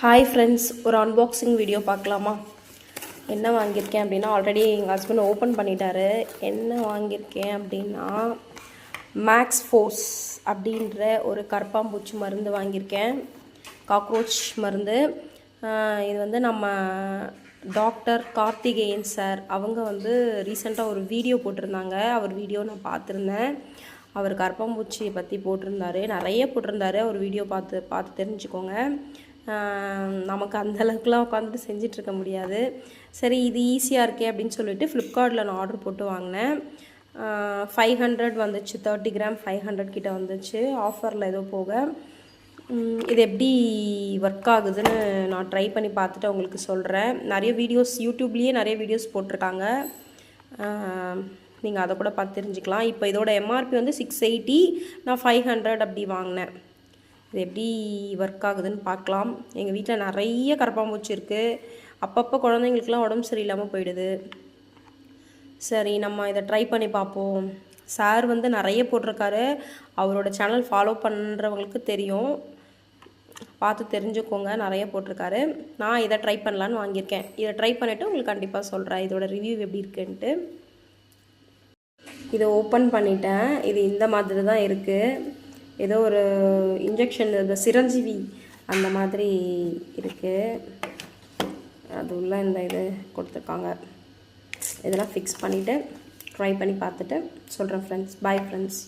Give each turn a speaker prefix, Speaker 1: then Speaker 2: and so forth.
Speaker 1: Hi friends, ஒரு unboxing video பார்க்கலாமா? என்ன வாங்கியிருக்கேன் அப்படின்னா, ஆல்ரெடி எங்கள் ஹஸ்பண்ட் ஓப்பன் பண்ணிட்டாரு. என்ன வாங்கியிருக்கேன் அப்படின்னா, மேக்ஸ் ஃபோர்ஸ் அப்படின்ற ஒரு கரப்பாம்பூச்சி மருந்து வாங்கியிருக்கேன். காக்ரோச் மருந்து. இது வந்து நம்ம டாக்டர் கார்த்திகேயன் சார் அவங்க வந்து ரீசெண்டாக ஒரு வீடியோ போட்டிருந்தாங்க. அவர் வீடியோ நான் பார்த்துருந்தேன். அவர் கரப்பாம்பூச்சியை பற்றி போட்டிருந்தாரு, நிறைய போட்டிருந்தாரு. அவர் வீடியோ பார்த்து தெரிஞ்சுக்கோங்க. நமக்கு அந்தளவுக்குலாம் உட்காந்துட்டு செஞ்சிட்ருக்க முடியாது. சரி, இது ஈஸியாக இருக்கே அப்படின்னு சொல்லிட்டு ஃப்ளிப்கார்ட்டில் நான் ஆர்டர் போட்டு வாங்கினேன். 500 வந்துச்சு. 30 கிராம் 500 கிட்ட வந்துச்சு. ஆஃபரில் ஏதோ போக. இது எப்படி ஒர்க் ஆகுதுன்னு நான் ட்ரை பண்ணி பார்த்துட்டு உங்களுக்கு சொல்கிறேன். நிறைய வீடியோஸ் யூடியூப்லேயே நிறைய வீடியோஸ் போட்டிருக்காங்க. நீங்கள் அதை கூட பார்த்து தெரிஞ்சுக்கலாம். இப்போ இதோட எம்ஆர்பி வந்து 680, நான் 500 அப்படி வாங்கினேன். இது எப்படி ஒர்க் ஆகுதுன்னு பார்க்கலாம். எங்கள் வீட்டில் நிறைய கரப்பாம்பூச்சி இருக்குது. அப்பப்போ குழந்தைங்களுக்குலாம் உடம்பு சரியில்லாமல் போயிடுது. சரி, நம்ம இதை ட்ரை பண்ணி பார்ப்போம். சார் வந்து நிறைய போட்டிருக்காரு. அவரோட சேனல் ஃபாலோ பண்ணுறவங்களுக்கு தெரியும், பார்த்து தெரிஞ்சுக்கோங்க. நிறைய போட்டிருக்காரு. நான் இதை ட்ரை பண்ணலான்னு வாங்கியிருக்கேன். இதை ட்ரை பண்ணிவிட்டு உங்களுக்கு கண்டிப்பாக சொல்கிறேன் இதோட ரிவ்யூ எப்படி இருக்குன்ட்டு. இதை ஓப்பன் பண்ணிட்டேன். இது இந்த மாதிரி தான் இருக்குது. ஏதோ ஒரு இன்ஜெக்ஷன், இந்த சிரஞ்சீவி அந்த மாதிரி இருக்குது. அது உள்ள இந்த இது கொடுத்துருக்காங்க. இதெல்லாம் ஃபிக்ஸ் பண்ணிவிட்டு ட்ரை பண்ணி பார்த்துட்டு சொல்கிறேன் ஃப்ரெண்ட்ஸ். Bye friends.